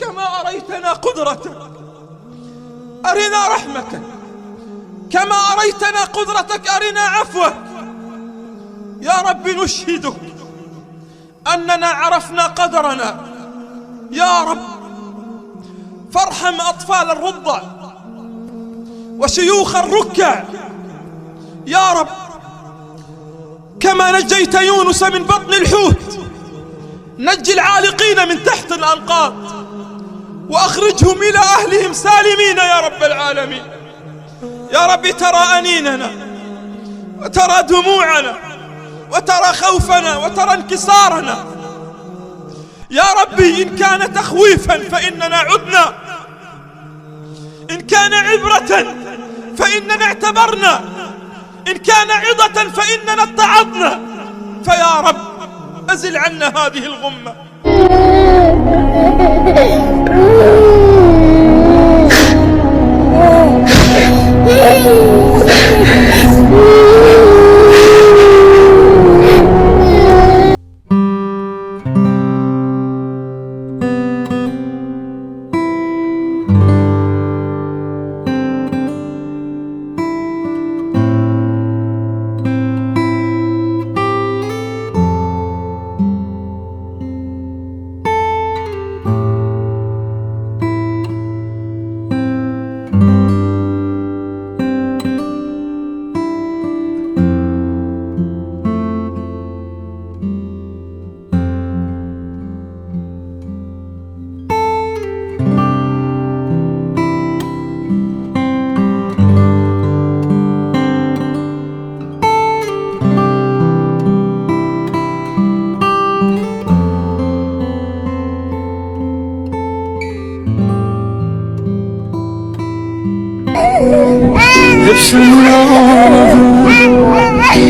كما أريتنا قدرتك أرنا رحمتك، كما أريتنا قدرتك أرنا عفوك. يا رب نشهدك أننا عرفنا قدرنا يا رب، فارحم أطفال الرضع وشيوخ الركع يا رب، كما نجيت يونس من بطن الحوت نجي العالقين من تحت الأنقاض وأخرجهم إلى أهلهم سالمين يا رب العالمين. يا رب ترى أنيننا وترى دموعنا وترى خوفنا وترى انكسارنا يا ربي. إن كان تخويفا فإننا عدنا، إن كان عبرة فإننا اعتبرنا، إن كان عظة فإننا اتعظنا. فيا رب أزل عنا هذه الغمة.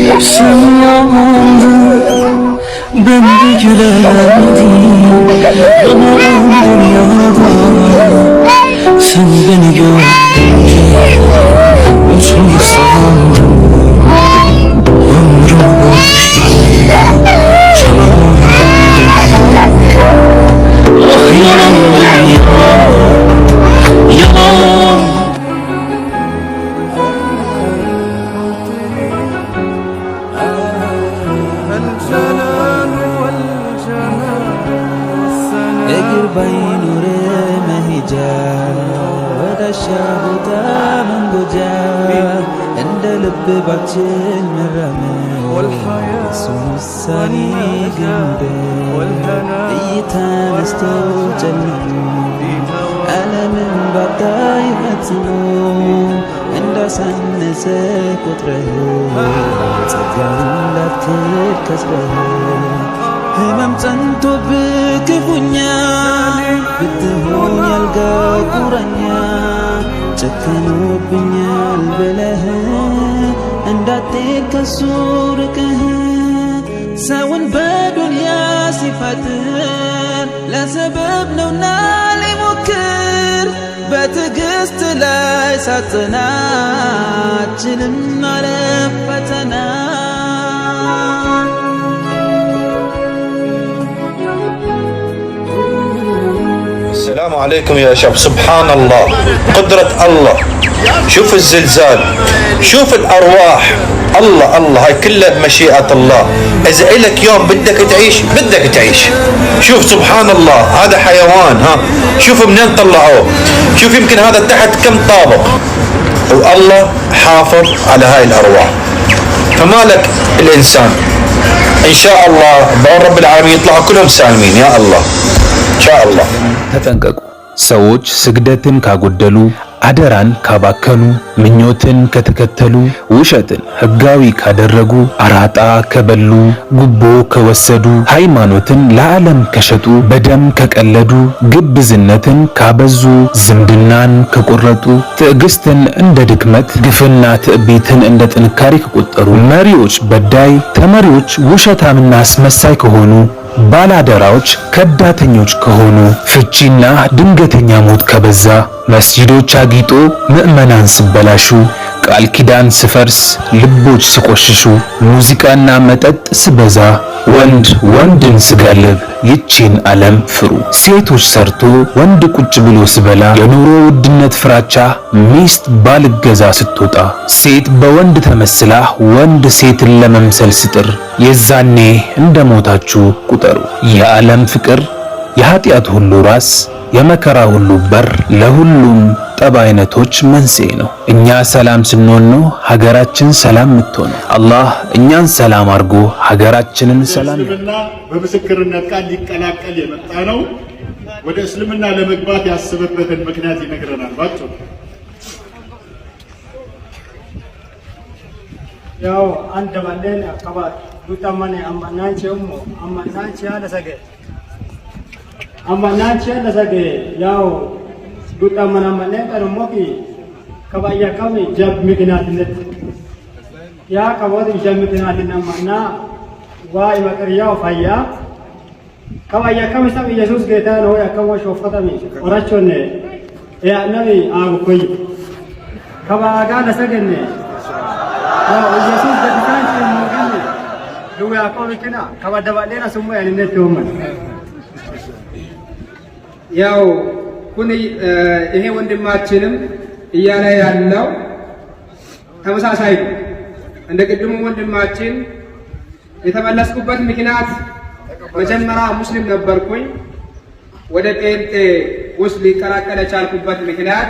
Hepsini yandı, ben de gülemedim. Yanarım dünyada, sen beni görünce çok sandım. Ömrüm boştu, ah yalan dünya, yalan. بينور مهجا ودشاه تامنجا عند لب باتشل مرمى سوساني جنبه ايتانستو جنبه أنا من بداي متنو عند سنسة قطره تجاهل لفتر كسره همم تنتو بكفونيا بتهون يلقى قرانيا تكنو بنيال بله انداتي كسوركه ساون بدنيا صفاتر لسبب نونا لمكر بتقست لا ساتنا تشلنا لفتنا. السلام عليكم يا شباب. سبحان الله، قدرة الله. شوف الزلزال، شوف الأرواح. الله الله، هاي كلها بمشيئة الله. إذا إلك يوم بدك تعيش بدك تعيش. شوف سبحان الله، هذا حيوان، ها شوف منين طلعوه، شوف يمكن هذا تحت كم طابق، والله حافظ على هاي الأرواح. فما لك الإنسان، إن شاء الله بأمر رب العالمين يطلعوا كلهم سالمين يا الله إن شاء الله. ተጠንቀቁ። ሰዎች ስግደትን ካጎደሉ፣ አደራን ካባከኑ፣ ምኞትን ከተከተሉ፣ ውሸትን ህጋዊ ካደረጉ፣ አራጣ ከበሉ፣ ጉቦ ከወሰዱ፣ ሃይማኖትን ለዓለም ከሸጡ፣ በደም ከቀለዱ፣ ግብዝነትን ካበዙ፣ ዝምድናን ከቆረጡ፣ ትዕግስትን እንደ ድክመት፣ ግፍና ትዕቢትን እንደ ጥንካሬ ከቆጠሩ፣ መሪዎች በዳይ፣ ተመሪዎች ውሸታምና አስመሳይ ከሆኑ፣ ባላደራዎች ከዳተኞች ከሆኑ፣ ፍቺና ድንገተኛ ሞት ከበዛ፣ መስጂዶች አጊጦ ምዕመናን ሲበላሹ፣ ቃል ኪዳን ስፈርስ፣ ልቦች ሲቆሽሹ፣ ሙዚቃና መጠጥ ስበዛ፣ ወንድ ወንድን ስጋልብ፣ ይቺን ዓለም ፍሩ። ሴቶች ሰርቶ ወንድ ቁጭ ብሎ ስበላ፣ የኑሮ ውድነት ፍራቻ ሚስት ባልገዛ ስትወጣ፣ ሴት በወንድ ተመስላ ወንድ ሴትን ለመምሰል ስጥር፣ የዛኔ እንደሞታችሁ ቁጠሩ። የዓለም ፍቅር የኃጢአት ሁሉ ራስ፣ የመከራ ሁሉ በር፣ ለሁሉም ጠብ አይነቶች መንስኤ ነው። እኛ ሰላም ስንሆን ነው ሀገራችን ሰላም የምትሆነው። አላህ እኛን ሰላም አድርጎ ሀገራችንን ሰላም እስልምና በምስክርነት ቃል ሊቀላቀል የመጣ ነው። ወደ እስልምና ለመግባት ያሰበበትን ምክንያት ይነግረናል ባጭሩ። ያው አንድ ባለን አካባቢ ዱታማኔ አማናንቺ ለሰገ ያው ዱታማና ማነ ቀርሞኪ ከባያ ካም ጀብ ምክንያትነት ያ ከወድ ጀብ ምክንያትና ማና ዋይ መቀሪያው ፋያ ከባያ ካም ሰብ ኢየሱስ ጌታ ነው ያከው ሾፈተሚ ወራቾነ ያ ነቢ አብኮይ ከባጋ ለሰገነ ያው ኢየሱስ ደታን ሲሞገን ዱያ ቆልከና ከባደባሌና ስሙ ያንነት ተወመን ያው ኩን ይሄ ወንድማችንም እያለ ያለው ተመሳሳይ እንደ ቅድሙ ወንድማችን የተመለስኩበት ምክንያት መጀመሪያ ሙስሊም ነበርኩኝ። ወደ ጴንጤ ውስጥ ሊቀላቀል የቻልኩበት ምክንያት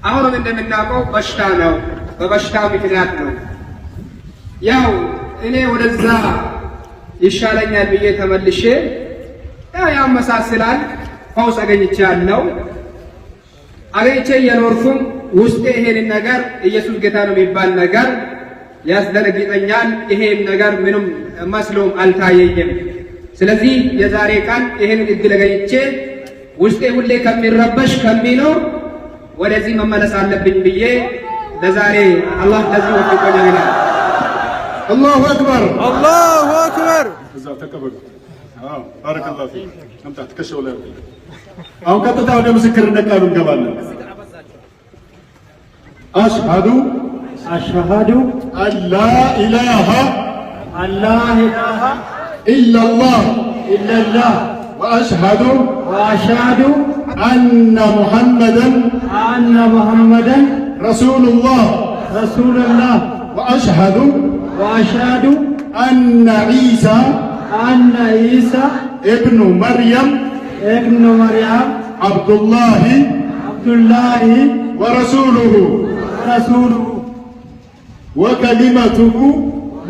አሁንም እንደምናውቀው በሽታ ነው። በበሽታ ምክንያት ነው። ያው እኔ ወደዛ ይሻለኛል ብዬ ተመልሼ ያመሳስላል ፈውስ አገኝቻለሁ። እየኖርኩም ውስጤ ይሄን ነገር ኢየሱስ ጌታ ነው የሚባል ነገር ያስደነግጠኛል። ይሄን ነገር ምንም መስሎም አልታየኝም። ስለዚህ የዛሬ ቀን ይሄን እድል አገኝቼ ውስጤ ሁሌ ከሚረበሽ ከሚኖር ወደዚህ መመለስ አለብኝ ብዬ ለዛሬ አላህ ለዚህ ወፍቆኛል። አላሁ አክበር አላሁ አክበር። እዛው ተቀበሉ። አዎ ባረከላሁ ፊክ። አምጣ ተከሸው ላይ አሁን ቀጥታ ወደ ምስክርነት ቃሉ እንገባለን። አሽሃዱ አላ ኢላሃ ኢላላህ ወአሽሃዱ አነ ሙሐመደን ረሱሉላህ ወአሽሃዱ አነ ዒሳ ኢብኑ መርየም አብዱላሂ ወረሱሉሁ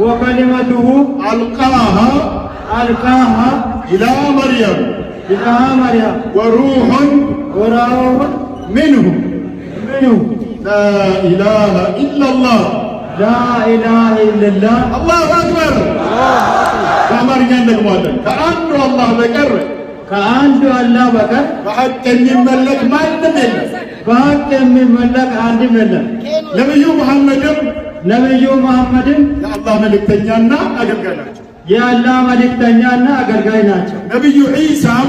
ወከሊመቱሁ አልቃሃ ኢላ መርየም ወሩሑን ሚንሁ ላ ኢላሃ ኢለላህ አላሁ አክበር። በአማርኛ እንደግመዋለን። ከአንዱ አላህ በቀር በሐቅ የሚመለክ ማንም የለም። አንድም የለም። ነብዩ መሐመድም የአላህ መልእክተኛና አገልጋይ ናቸው። ነብዩ ዒሳም